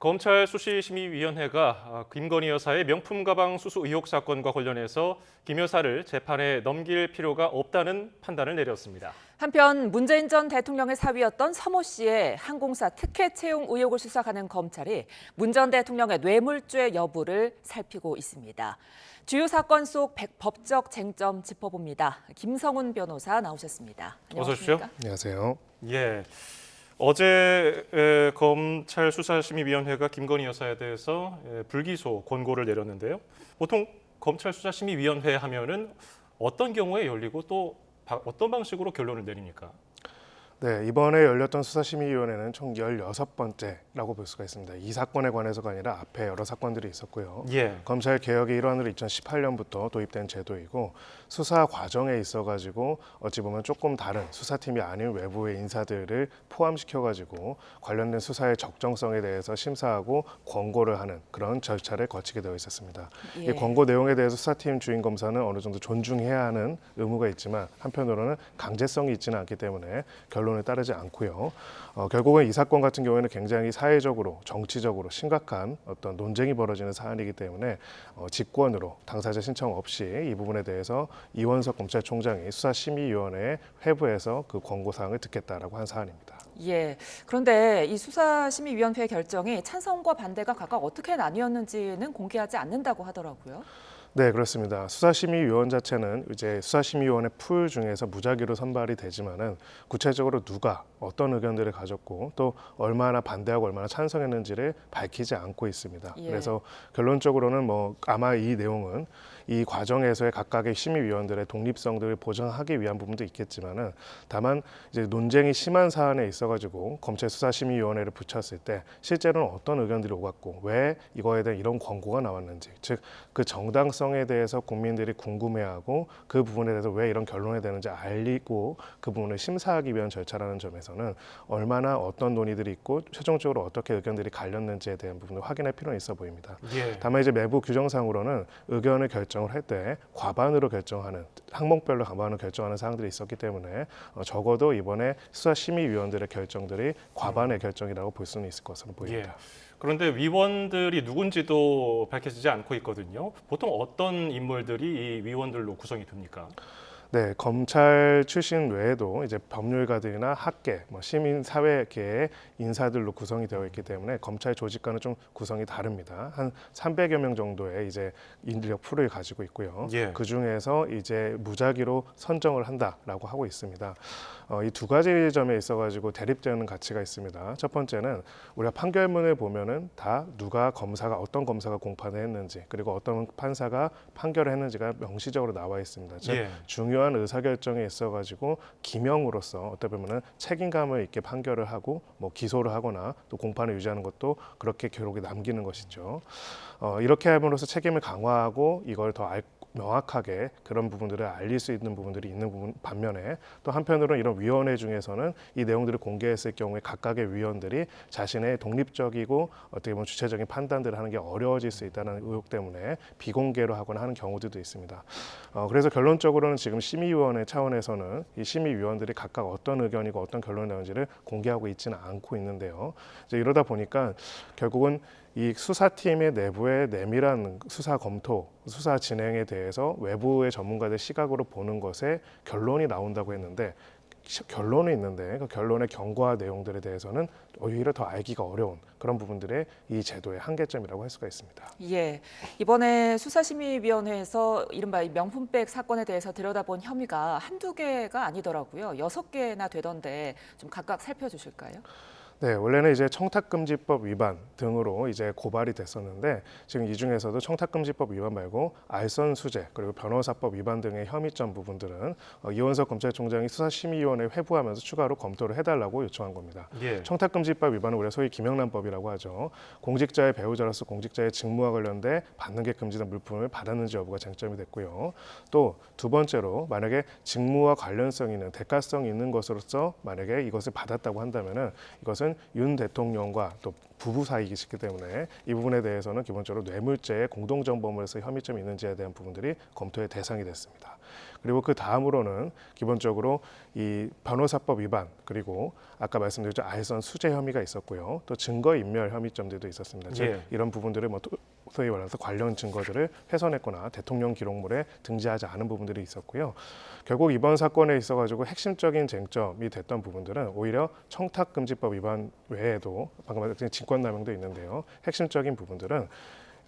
검찰 수시심의위원회가 김건희 여사의 명품 가방 수수 의혹 사건과 관련해서 김 여사를 재판에 넘길 필요가 없다는 판단을 내렸습니다. 한편 문재인 전 대통령의 사위였던 서모 씨의 항공사 특혜 채용 의혹을 수사하는 검찰이 문 전 대통령의 뇌물죄 여부를 살피고 있습니다. 주요 사건 속 법적 쟁점 짚어봅니다. 김성훈 변호사 나오셨습니다. 어서 오십시오. 안녕하세요. 예. 어제 검찰 수사심의위원회가 김건희 여사에 대해서 불기소 권고를 내렸는데요. 보통 검찰 수사심의위원회 하면은 어떤 경우에 열리고 또 어떤 방식으로 결론을 내립니까? 네, 이번에 열렸던 수사심의위원회는 총 16번째라고 볼 수가 있습니다. 이 사건에 관해서가 아니라 앞에 여러 사건들이 있었고요. 예. 검찰 개혁의 일환으로 2018년부터 도입된 제도이고 수사 과정에 있어가지고 어찌 보면 조금 다른 수사팀이 아닌 외부의 인사들을 포함시켜가지고 관련된 수사의 적정성에 대해서 심사하고 권고를 하는 그런 절차를 거치게 되어 있었습니다. 예. 이 권고 내용에 대해서 수사팀 주임 검사는 어느 정도 존중해야 하는 의무가 있지만 한편으로는 강제성이 있지는 않기 때문에 결론을 따르지 않고요. 결국은 이 사건 같은 경우에는 굉장히 사회적으로 정치적으로 심각한 어떤 논쟁이 벌어지는 사안이기 때문에 직권으로 당사자 신청 없이 이 부분에 대해서 이원석 검찰총장이 수사심의위원회에 회부해서 그 권고사항을 듣겠다라고 한 사안입니다. 예. 그런데 이 수사심의위원회 결정이 찬성과 반대가 각각 어떻게 나뉘었는지는 공개하지 않는다고 하더라고요. 네, 그렇습니다. 수사심의위원 자체는 이제 수사심의위원회 풀 중에서 무작위로 선발이 되지만은 구체적으로 누가 어떤 의견들을 가졌고 또 얼마나 반대하고 얼마나 찬성했는지를 밝히지 않고 있습니다. 예. 그래서 결론적으로는 아마 이 내용은 이 과정에서의 각각의 심의위원들의 독립성들을 보장하기 위한 부분도 있겠지만은 다만 이제 논쟁이 심한 사안에 있어가지고 검찰 수사심의위원회를 붙였을 때 실제로는 어떤 의견들이 오갔고 왜 이거에 대한 이런 권고가 나왔는지 즉 그 정당성에 대해서 국민들이 궁금해하고 그 부분에 대해서 왜 이런 결론이 되는지 알리고 그 부분을 심사하기 위한 절차라는 점에서는 얼마나 어떤 논의들이 있고 최종적으로 어떻게 의견들이 갈렸는지에 대한 부분을 확인할 필요는 있어 보입니다. 예. 다만 이제 내부 규정상으로는 의견을 결정을 할 때 과반으로 결정하는 항목별로 과반으로 결정하는 사항들이 있었기 때문에 적어도 이번에 수사심의위원들의 결정들이 과반의 결정이라고 볼 수는 있을 것으로 보입니다. 예. 그런데 위원들이 누군지도 밝혀지지 않고 있거든요. 보통 어떤 인물들이 이 위원들로 구성이 됩니까? 네, 검찰 출신 외에도 이제 법률가들이나 학계, 시민사회계의 인사들로 구성이 되어 있기 때문에 검찰 조직과는 좀 구성이 다릅니다. 한 300여 명 정도의 이제 인력 풀을 가지고 있고요. 예. 그 중에서 이제 무작위로 선정을 한다라고 하고 있습니다. 이 두 가지 점에 있어가지고 대립되는 가치가 있습니다. 첫 번째는 우리가 판결문을 보면은 다 누가 검사가 어떤 검사가 공판을 했는지 그리고 어떤 판사가 판결을 했는지가 명시적으로 나와 있습니다. 즉 예. 중요한 의사결정에 있어가지고 기명으로서 어떻게 보면은 책임감을 있게 판결을 하고 기소를 하거나 또 공판을 유지하는 것도 그렇게 기록에 남기는 것이죠. 이렇게 함으로써 책임을 강화하고 이걸 더 명확하게 그런 부분들을 알릴 수 있는 부분들이 있는 부분 반면에 또 한편으로는 이런 위원회 중에서는 이 내용들을 공개했을 경우에 각각의 위원들이 자신의 독립적이고 어떻게 보면 주체적인 판단들을 하는 게 어려워질 수 있다는 의혹 때문에 비공개로 하거나 하는 경우들도 있습니다. 그래서 결론적으로는 지금 심의위원회 차원에서는 이 심의위원들이 각각 어떤 의견이고 어떤 결론이 나오는지를 공개하고 있지는 않고 있는데요. 이제 이러다 보니까 결국은 이 수사팀의 내부의 내밀한 수사 검토, 수사 진행에 대해서 외부의 전문가들 시각으로 보는 것에 결론이 나온다고 했는데 결론이 있는데 그 결론의 경과 내용들에 대해서는 오히려 더 알기가 어려운 그런 부분들의 이 제도의 한계점이라고 할 수가 있습니다. 예. 이번에 수사심의위원회에서 이른바 명품백 사건에 대해서 들여다본 혐의가 한두 개가 아니더라고요. 6개나 되던데 좀 각각 살펴주실까요? 네, 원래는 이제 청탁금지법 위반 등으로 이제 고발이 됐었는데 지금 이 중에서도 청탁금지법 위반 말고 알선수재 그리고 변호사법 위반 등의 혐의점 부분들은 이원석 검찰총장이 수사심의위원회에 회부하면서 추가로 검토를 해달라고 요청한 겁니다. 예. 청탁금지법 위반은 우리가 소위 김영란법이라고 하죠. 공직자의 배우자로서 공직자의 직무와 관련돼 받는 게 금지된 물품을 받았는지 여부가 쟁점이 됐고요. 또 두 번째로 만약에 직무와 관련성 있는 대가성 있는 것으로서 만약에 이것을 받았다고 한다면은 이것은 사실은 윤 대통령과 또 부부 사이이기 때문에 이 부분에 대해서는 기본적으로 뇌물죄의 공동정범으로서 혐의점이 있는지에 대한 부분들이 검토의 대상이 됐습니다. 그리고 그 다음으로는 기본적으로 이 변호사법 위반 그리고 아까 말씀드렸죠 알선 수재 혐의가 있었고요. 또 증거인멸 혐의점들도 있었습니다. 즉 예. 이런 부분들을 소위 말해서 관련 증거들을 훼손했거나 대통령 기록물에 등재하지 않은 부분들이 있었고요. 결국 이번 사건에 있어가지고 핵심적인 쟁점이 됐던 부분들은 오히려 청탁금지법 위반 외에도 방금 말씀드린 직권남용도 있는데요. 핵심적인 부분들은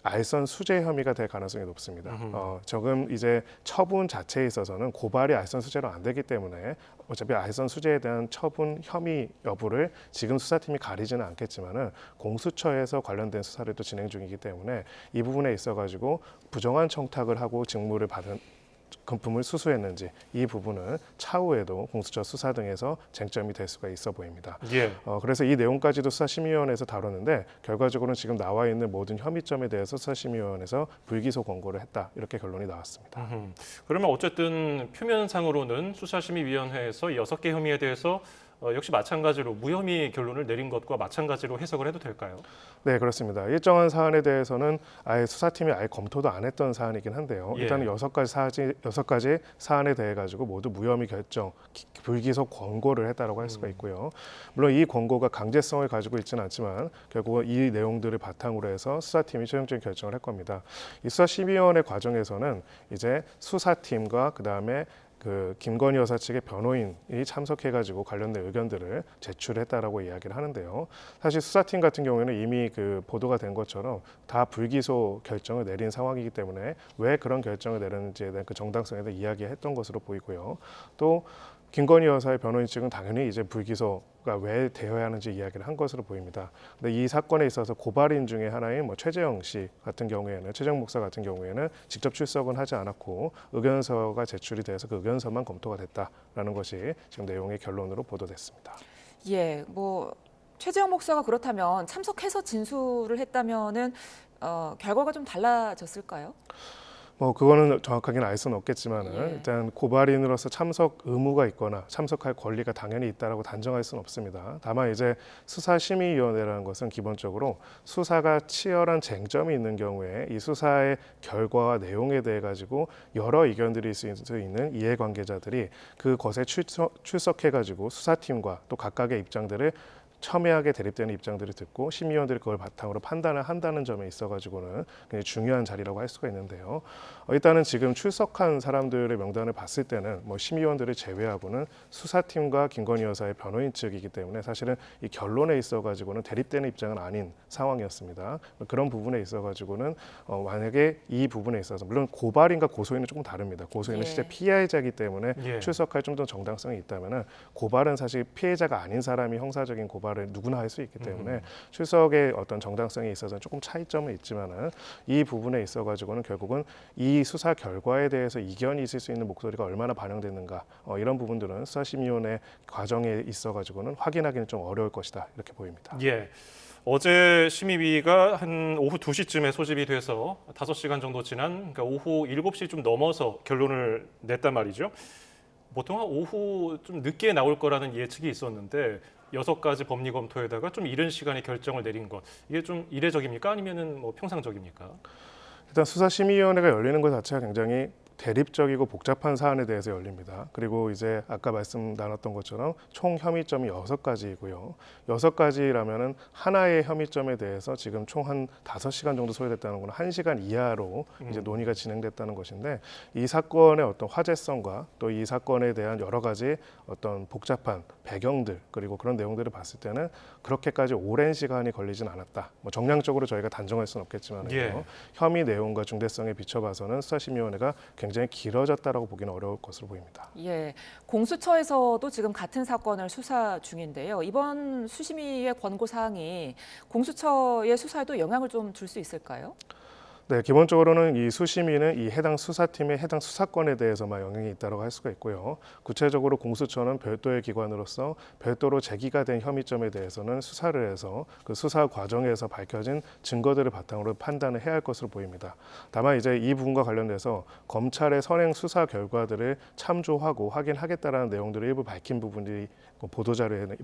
알선 수재 혐의가 될 가능성이 높습니다. 조금 이제 처분 자체에 있어서는 고발이 알선 수재로 안 되기 때문에 어차피 알선 수재에 대한 처분 혐의 여부를 지금 수사팀이 가리지는 않겠지만은 공수처에서 관련된 수사를 또 진행 중이기 때문에 이 부분에 있어가지고 부정한 청탁을 하고 직무를 받은 금품을 수수했는지 이 부분은 차후에도 공수처 수사 등에서 쟁점이 될 수가 있어 보입니다. 예. 그래서 이 내용까지도 수사심의위원회에서 다뤘는데 결과적으로는 지금 나와 있는 모든 혐의점에 대해서 수사심의위원회에서 불기소 권고를 했다 이렇게 결론이 나왔습니다. 그러면 어쨌든 표면상으로는 수사심의위원회에서 6개 혐의에 대해서 역시 마찬가지로 무혐의 결론을 내린 것과 마찬가지로 해석을 해도 될까요? 네, 그렇습니다. 일정한 사안에 대해서는 아예 수사팀이 아예 검토도 안 했던 사안이긴 한데요. 예. 일단은 6가지 사안에 대해 가지고 모두 무혐의 결정, 불기소 권고를 했다라고 할 수가 있고요. 물론 이 권고가 강제성을 가지고 있지는 않지만 결국은 이 내용들을 바탕으로 해서 수사팀이 최종적인 결정을 할 겁니다. 이 수사심의위원회 과정에서는 이제 수사팀과 그다음에 그 김건희 여사 측의 변호인이 참석해가지고 관련된 의견들을 제출했다라고 이야기를 하는데요. 사실 수사팀 같은 경우에는 이미 그 보도가 된 것처럼 다 불기소 결정을 내린 상황이기 때문에 왜 그런 결정을 내렸는지에 대한 그 정당성에 대해 이야기했던 것으로 보이고요. 또 김건희 여사의 변호인 측은 당연히 이제 불기소가 왜 되어야 하는지 이야기를 한 것으로 보입니다. 근데 이 사건에 있어서 고발인 중에 하나인 뭐 최재형 씨 같은 경우에는 최재형 목사 같은 경우에는 직접 출석은 하지 않았고 의견서가 제출이 돼서 그 의견서만 검토가 됐다라는 것이 지금 내용의 결론으로 보도됐습니다. 예, 뭐 최재형 목사가 그렇다면 참석해서 진술을 했다면은 결과가 좀 달라졌을까요? 뭐 그거는 정확하게는 알 수는 없겠지만은 예. 일단 고발인으로서 참석 의무가 있거나 참석할 권리가 당연히 있다라고 단정할 수는 없습니다. 다만 이제 수사심의위원회라는 것은 기본적으로 수사가 치열한 쟁점이 있는 경우에 이 수사의 결과와 내용에 대해 가지고 여러 의견들이 있을 수 있는 이해관계자들이 그것에 출석해 가지고 수사팀과 또 각각의 입장들을 첨예하게 대립되는 입장들을 듣고 심의위원들이 그걸 바탕으로 판단을 한다는 점에 있어가지고는 굉장히 중요한 자리라고 할 수가 있는데요. 일단은 지금 출석한 사람들의 명단을 봤을 때는 뭐 심의위원들을 제외하고는 수사팀과 김건희 여사의 변호인 측이기 때문에 사실은 이 결론에 있어가지고는 대립되는 입장은 아닌 상황이었습니다. 그런 부분에 있어가지고는 만약에 이 부분에 있어서 물론 고발인과 고소인은 조금 다릅니다. 고소인은 예. 실제 피해자이기 때문에 예. 출석할 좀 더 정당성이 있다면은 고발은 사실 피해자가 아닌 사람이 형사적인 고발을 누구나 할 수 있기 때문에 출석의 어떤 정당성에 있어서는 조금 차이점은 있지만은 이 부분에 있어가지고는 결국은 이 수사 결과에 대해서 이견이 있을 수 있는 목소리가 얼마나 반영됐는가 이런 부분들은 수사심의위원회 과정에 있어가지고는 확인하기는 좀 어려울 것이다 이렇게 보입니다. 예. 어제 심의위가 한 오후 2시쯤에 소집이 돼서 5시간 정도 지난 그러니까 오후 7시 좀 넘어서 결론을 냈단 말이죠. 보통 한 오후 좀 늦게 나올 거라는 예측이 있었는데 6가지 법리 검토에다가 좀 이른 시간에 결정을 내린 것 이게 좀 이례적입니까? 아니면은 뭐 평상적입니까? 일단 수사심의위원회가 열리는 것 자체가 굉장히 대립적이고 복잡한 사안에 대해서 열립니다. 그리고 이제 아까 말씀 나눴던 것처럼 총 혐의점이 6가지이고요. 6가지라면은 하나의 혐의점에 대해서 지금 총 한 5시간 정도 소요됐다는 건 1시간 이하로 이제 논의가 진행됐다는 것인데 이 사건의 어떤 화제성과 또 이 사건에 대한 여러 가지 어떤 복잡한 배경들 그리고 그런 내용들을 봤을 때는 그렇게까지 오랜 시간이 걸리진 않았다. 뭐 정량적으로 저희가 단정할 수는 없겠지만요. 예. 혐의 내용과 중대성에 비춰봐서는 수사심의위원회가 굉장히 길어졌다라고 보기는 어려울 것으로 보입니다. 예, 공수처에서도 지금 같은 사건을 수사 중인데요. 이번 수심위의 권고 사항이 공수처의 수사에도 영향을 좀 줄 수 있을까요? 네, 기본적으로는 이 수심위는 이 해당 수사팀의 해당 수사권에 대해서만 영향이 있다고 할 수가 있고요. 구체적으로 공수처는 별도의 기관으로서 별도로 제기가 된 혐의점에 대해서는 수사를 해서 그 수사 과정에서 밝혀진 증거들을 바탕으로 판단을 해야 할 것으로 보입니다. 다만 이제 이 부분과 관련돼서 검찰의 선행 수사 결과들을 참조하고 확인하겠다라는 내용들을 일부 밝힌 부분이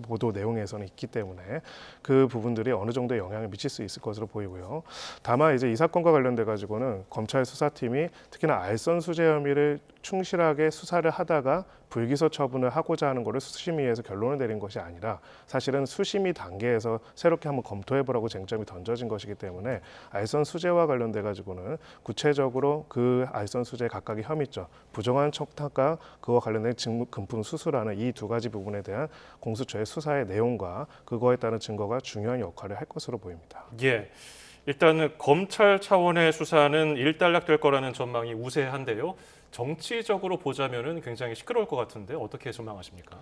보도 내용에서는 있기 때문에 그 부분들이 어느 정도의 영향을 미칠 수 있을 것으로 보이고요. 다만 이제 이 사건과 관련돼 가지고는 검찰 수사팀이 특히나 알선 수재 혐의를 충실하게 수사를 하다가 불기소 처분을 하고자 하는 것을 수심위에서 결론을 내린 것이 아니라 사실은 수심위 단계에서 새롭게 한번 검토해보라고 쟁점이 던져진 것이기 때문에 알선 수재와 관련돼 가지고는 구체적으로 그 알선 수재 각각의 혐의점, 부정한 청탁과 그와 관련된 직무 금품 수수라는 이 두 가지 부분에 대한 공수처의 수사의 내용과 그거에 따른 증거가 중요한 역할을 할 것으로 보입니다. 예. 일단은 검찰 차원의 수사는 일단락될 거라는 전망이 우세한데요. 정치적으로 보자면은 굉장히 시끄러울 것 같은데 어떻게 전망하십니까?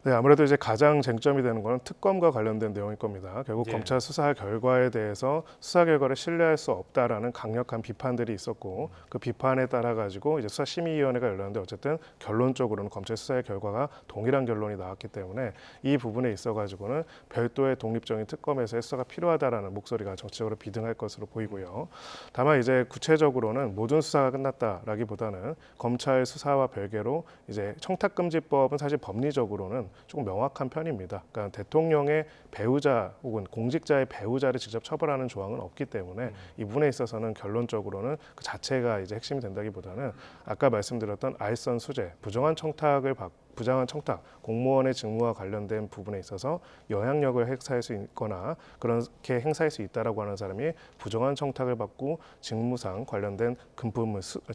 네, 아무래도 이제 가장 쟁점이 되는 것은 특검과 관련된 내용일 겁니다. 결국 예. 검찰 수사 결과에 대해서 수사 결과를 신뢰할 수 없다라는 강력한 비판들이 있었고 그 비판에 따라 가지고 이제 수사심의위원회가 열렸는데 어쨌든 결론적으로는 검찰 수사의 결과가 동일한 결론이 나왔기 때문에 이 부분에 있어 가지고는 별도의 독립적인 특검에서의 수사가 필요하다라는 목소리가 정치적으로 비등할 것으로 보이고요. 다만 이제 구체적으로는 모든 수사가 끝났다라기보다는 검찰 수사와 별개로 이제 청탁금지법은 사실 법리적으로는 조금 명확한 편입니다. 그러니까 대통령의 배우자 혹은 공직자의 배우자를 직접 처벌하는 조항은 없기 때문에 이 부분에 있어서는 결론적으로는 그 자체가 이제 핵심이 된다기보다는 아까 말씀드렸던 알선 수재, 부정한 청탁, 공무원의 직무와 관련된 부분에 있어서 영향력을 행사할 수 있거나 그렇게 행사할 수 있다라고 하는 사람이 부정한 청탁을 받고 직무상 관련된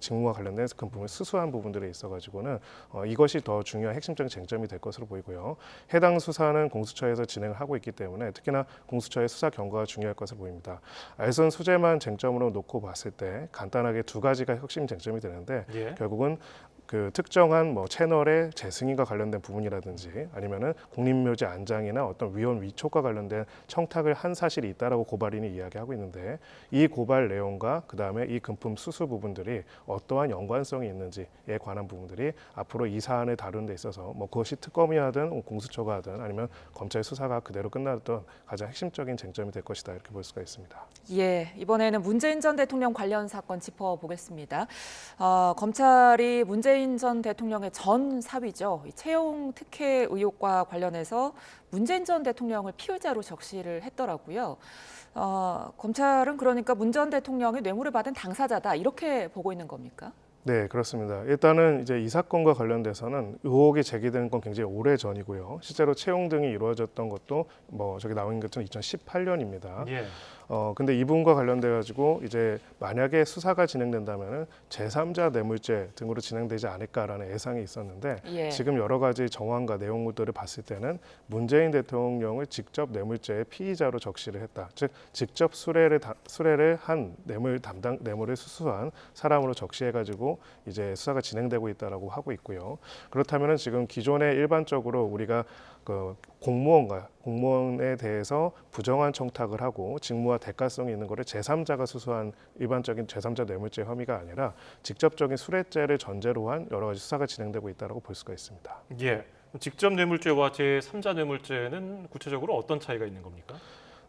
직무와 관련된 금품을 수수한 부분들에 있어가지고는 이것이 더 중요한 핵심적인 쟁점이 될 것으로 보이고요. 해당 수사는 공수처에서 진행을 하고 있기 때문에 특히나 공수처의 수사 경과가 중요할 것으로 보입니다. 알선 수재만 쟁점으로 놓고 봤을 때 간단하게 두 가지가 핵심 쟁점이 되는데 예. 결국은 그 특정한 채널의 재승인과 관련된 부분이라든지 아니면은 국립묘지 안장이나 어떤 위헌 위촉과 관련된 청탁을 한 사실이 있다라고 고발인이 이야기하고 있는데 이 고발 내용과 그 다음에 이 금품 수수 부분들이 어떠한 연관성이 있는지에 관한 부분들이 앞으로 이 사안을 다루는 데 있어서 그것이 특검이 하든 공수처가 하든 아니면 검찰 수사가 그대로 끝나던 가장 핵심적인 쟁점이 될 것이다 이렇게 볼 수가 있습니다. 예, 이번에는 문재인 전 대통령 관련 사건 짚어보겠습니다. 검찰이 문재인 전 대통령의 전 사위죠. 채용 특혜 의혹과 관련해서 문재인 전 대통령을 피의자로 적시를 했더라고요. 검찰은 그러니까 문 전 대통령이 뇌물을 받은 당사자다 이렇게 보고 있는 겁니까? 네, 그렇습니다. 일단은 이제 이 사건과 관련돼서는 의혹이 제기된 건 굉장히 오래 전이고요. 실제로 채용 등이 이루어졌던 것도 저기 나온 것은 2018년입니다. 예. 근데 이 부분과 관련돼 가지고 이제 만약에 수사가 진행된다면은 제3자 뇌물죄 등으로 진행되지 않을까라는 예상이 있었는데 예. 지금 여러 가지 정황과 내용들을 봤을 때는 문재인 대통령을 직접 뇌물죄의 피의자로 적시를 했다. 즉 직접 수뢰를 한 뇌물을 수수한 사람으로 적시해 가지고 이제 수사가 진행되고 있다라고 하고 있고요. 그렇다면은 지금 기존에 일반적으로 우리가 그 공무원에 대해서 부정한 청탁을 하고 직무와 대가성이 있는 것을 제3자가 수수한 일반적인 제3자 뇌물죄 혐의가 아니라 직접적인 수뢰죄를 전제로 한 여러 가지 수사가 진행되고 있다고 볼 수가 있습니다. 예. 직접 뇌물죄와 제3자 뇌물죄는 구체적으로 어떤 차이가 있는 겁니까?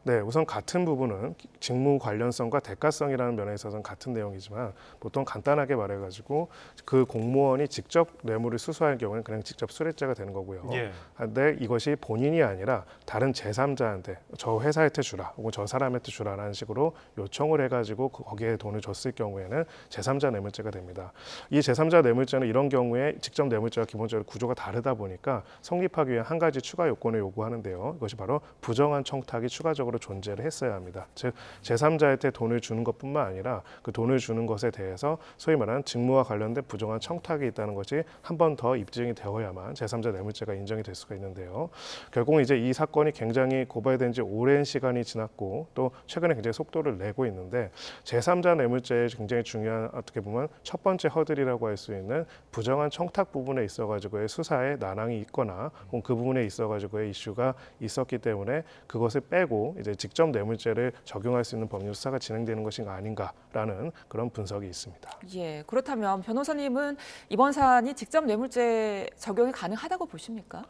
네, 우선 같은 부분은 직무 관련성과 대가성이라는 면에 있어서는 같은 내용이지만 보통 간단하게 말해가지고 그 공무원이 직접 뇌물을 수수할 경우는 그냥 직접 수뢰죄가 되는 거고요. 예. 근데 이것이 본인이 아니라 다른 제3자한테 저 회사한테 주라 혹은 저 사람한테 주라라는 식으로 요청을 해가지고 거기에 돈을 줬을 경우에는 제3자 뇌물죄가 됩니다. 이 제3자 뇌물죄는 이런 경우에 직접 뇌물죄와 기본적으로 구조가 다르다 보니까 성립하기 위한 한 가지 추가 요건을 요구하는데요. 이것이 바로 부정한 청탁이 추가적으로 존재를 했어야 합니다. 즉 제3자한테 돈을 주는 것뿐만 아니라 그 돈을 주는 것에 대해서 소위 말하는 직무와 관련된 부정한 청탁이 있다는 것이 한 번 더 입증이 되어야만 제3자 뇌물죄가 인정이 될 수가 있는데요. 결국 이제 이 사건이 굉장히 고발된 지 오랜 시간이 지났고 또 최근에 굉장히 속도를 내고 있는데 제3자 뇌물죄의 굉장히 중요한 어떻게 보면 첫 번째 허들이라고 할 수 있는 부정한 청탁 부분에 있어가지고의 수사에 난항이 있거나 혹은 그 부분에 있어가지고의 이슈가 있었기 때문에 그것을 빼고 이제 직접 뇌물죄를 적용할 수 있는 법률 수사가 진행되는 것이 아닌가라는 그런 분석이 있습니다. 예, 그렇다면 변호사님은 이번 사안이 직접 뇌물죄 적용이 가능하다고 보십니까?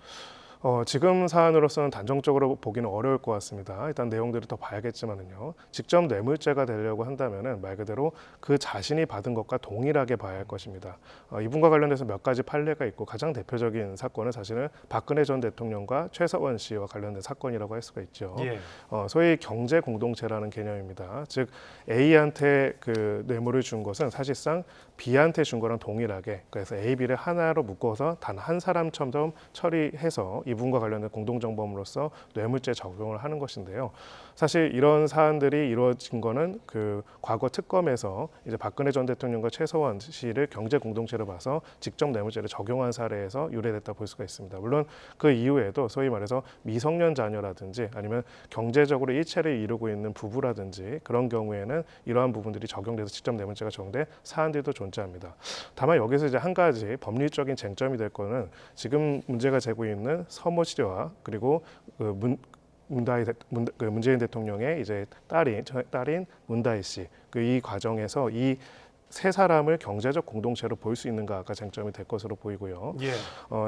지금 사안으로서는 단정적으로 보기는 어려울 것 같습니다. 일단 내용들을 더 봐야겠지만은요. 직접 뇌물죄가 되려고 한다면은 말 그대로 그 자신이 받은 것과 동일하게 봐야 할 것입니다. 이분과 관련해서 몇 가지 판례가 있고 가장 대표적인 사건은 사실은 박근혜 전 대통령과 최서원 씨와 관련된 사건이라고 할 수가 있죠. 예. 소위 경제 공동체라는 개념입니다. 즉 A한테 그 뇌물을 준 것은 사실상 B한테 준 거랑 동일하게 그래서 A, B를 하나로 묶어서 단 한 사람처럼 처리해서 이분과 관련된 공동정범으로서 뇌물죄 적용을 하는 것인데요. 사실 이런 사안들이 이루어진 거는 그 과거 특검에서 이제 박근혜 전 대통령과 최서원 씨를 경제 공동체로 봐서 직접 뇌물죄를 적용한 사례에서 유래됐다 볼 수가 있습니다. 물론 그 이후에도 소위 말해서 미성년 자녀라든지 아니면 경제적으로 일체를 이루고 있는 부부라든지 그런 경우에는 이러한 부분들이 적용돼서 직접 뇌물죄가 적용된 사안들도 존재합니다. 다만 여기서 이제 한 가지 법률적인 쟁점이 될 거는 지금 문제가 되고 있는 서모 씨와 그리고 문재인 대통령의 이제 딸인 문다희 씨, 이 과정에서 이 세 사람을 경제적 공동체로 볼 수 있는가가 쟁점이 될 것으로 보이고요. 예.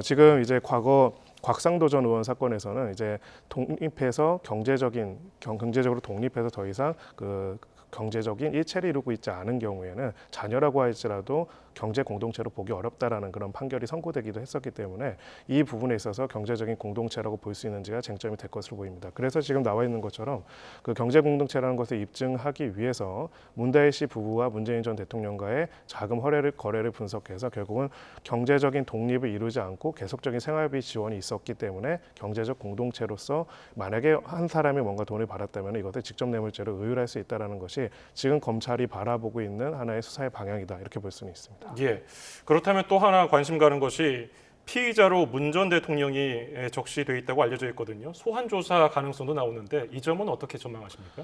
지금 이제 과거 곽상도 전 의원 사건에서는 이제 독립해서 경제적으로 독립해서 더 이상 그 경제적인 일체를 이루고 있지 않은 경우에는 자녀라고 할지라도 경제 공동체로 보기 어렵다라는 그런 판결이 선고되기도 했었기 때문에 이 부분에 있어서 경제적인 공동체라고 볼 수 있는지가 쟁점이 될 것으로 보입니다. 그래서 지금 나와 있는 것처럼 그 경제 공동체라는 것을 입증하기 위해서 문다혜 씨 부부와 문재인 전 대통령과의 자금 거래를 분석해서 결국은 경제적인 독립을 이루지 않고 계속적인 생활비 지원이 있었기 때문에 경제적 공동체로서 만약에 한 사람이 뭔가 돈을 받았다면 이것을 직접 뇌물죄로 의율할 수 있다는 것이 지금 검찰이 바라보고 있는 하나의 수사의 방향이다 이렇게 볼 수는 있습니다. 예. 그렇다면 또 하나 관심 가는 것이 피의자로 문 전 대통령이 적시돼 있다고 알려져 있거든요. 소환 조사 가능성도 나오는데 이 점은 어떻게 전망하십니까?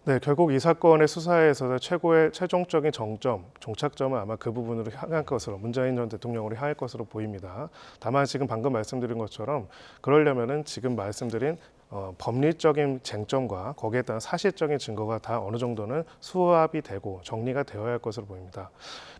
네, 결국 이 사건의 수사에서 최고의 최종적인 종착점은 아마 그 부분으로 향할 것으로 문재인 전 대통령으로 향할 것으로 보입니다. 다만 지금 방금 말씀드린 것처럼 그러려면은 지금 말씀드린 법리적인 쟁점과 거기에 따른 사실적인 증거가 다 어느 정도는 수합이 되고 정리가 되어야 할 것으로 보입니다.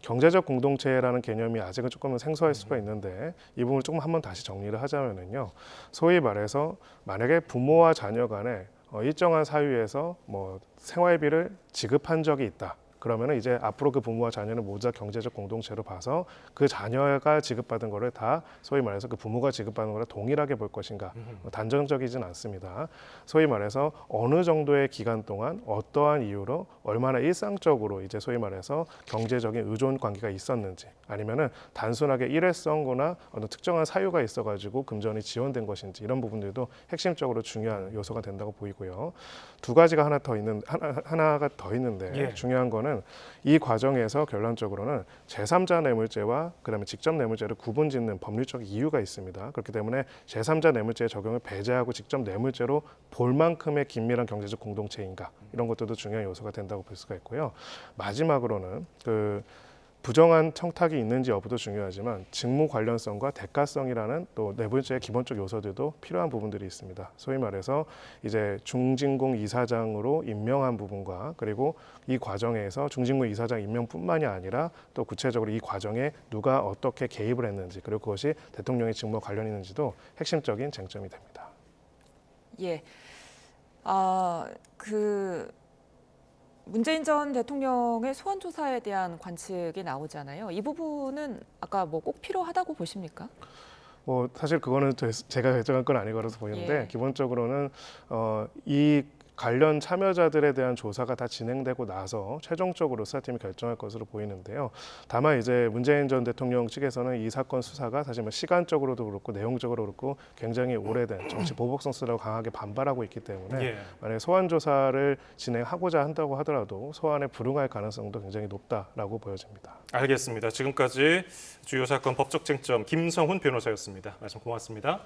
경제적 공동체라는 개념이 아직은 조금은 생소할 수가 있는데 이 부분을 조금 한번 다시 정리를 하자면은요. 소위 말해서 만약에 부모와 자녀 간에 일정한 사유에서 뭐 생활비를 지급한 적이 있다. 그러면은 이제 앞으로 그 부모와 자녀는 모두 경제적 공동체로 봐서 그 자녀가 지급받은 거를 다 소위 말해서 그 부모가 지급받는 거랑 동일하게 볼 것인가 단정적이진 않습니다. 소위 말해서 어느 정도의 기간 동안 어떠한 이유로 얼마나 일상적으로 이제 소위 말해서 경제적인 의존 관계가 있었는지 아니면은 단순하게 일회성거나 어느 특정한 사유가 있어가지고 금전이 지원된 것인지 이런 부분들도 핵심적으로 중요한 요소가 된다고 보이고요. 두 가지가 하나가 더 있는데 예. 중요한 거는 이 과정에서 결론적으로는 제3자 뇌물죄와 그다음에 직접 뇌물죄를 구분짓는 법률적 이유가 있습니다. 그렇기 때문에 제3자 뇌물죄의 적용을 배제하고 직접 뇌물죄로 볼 만큼의 긴밀한 경제적 공동체인가 이런 것들도 중요한 요소가 된다고 볼 수가 있고요. 마지막으로는 부정한 청탁이 있는지 여부도 중요하지만 직무 관련성과 대가성이라는 또 뇌물죄의 기본적 요소들도 필요한 부분들이 있습니다. 소위 말해서 이제 중진공 이사장으로 임명한 부분과 그리고 이 과정에서 중진공 이사장 임명뿐만이 아니라 또 구체적으로 이 과정에 누가 어떻게 개입을 했는지 그리고 그것이 대통령의 직무와 관련이 있는지도 핵심적인 쟁점이 됩니다. 예. 문재인 전 대통령의 소환 조사에 대한 관측이 나오잖아요. 이 부분은 아까 뭐 꼭 필요하다고 보십니까? 사실 그거는 제가 결정한 건 아니거라서 보이는데 예. 기본적으로는 이 관련 참여자들에 대한 조사가 다 진행되고 나서 최종적으로 수사팀이 결정할 것으로 보이는데요. 다만 이제 문재인 전 대통령 측에서는 이 사건 수사가 사실 뭐 시간적으로도 그렇고 내용적으로 그렇고 굉장히 오래된 정치 보복성 수사라고 강하게 반발하고 있기 때문에 예. 만약에 소환 조사를 진행하고자 한다고 하더라도 소환에 불응할 가능성도 굉장히 높다라고 보여집니다. 알겠습니다. 지금까지 주요 사건 법적 쟁점 김성훈 변호사였습니다. 말씀 고맙습니다.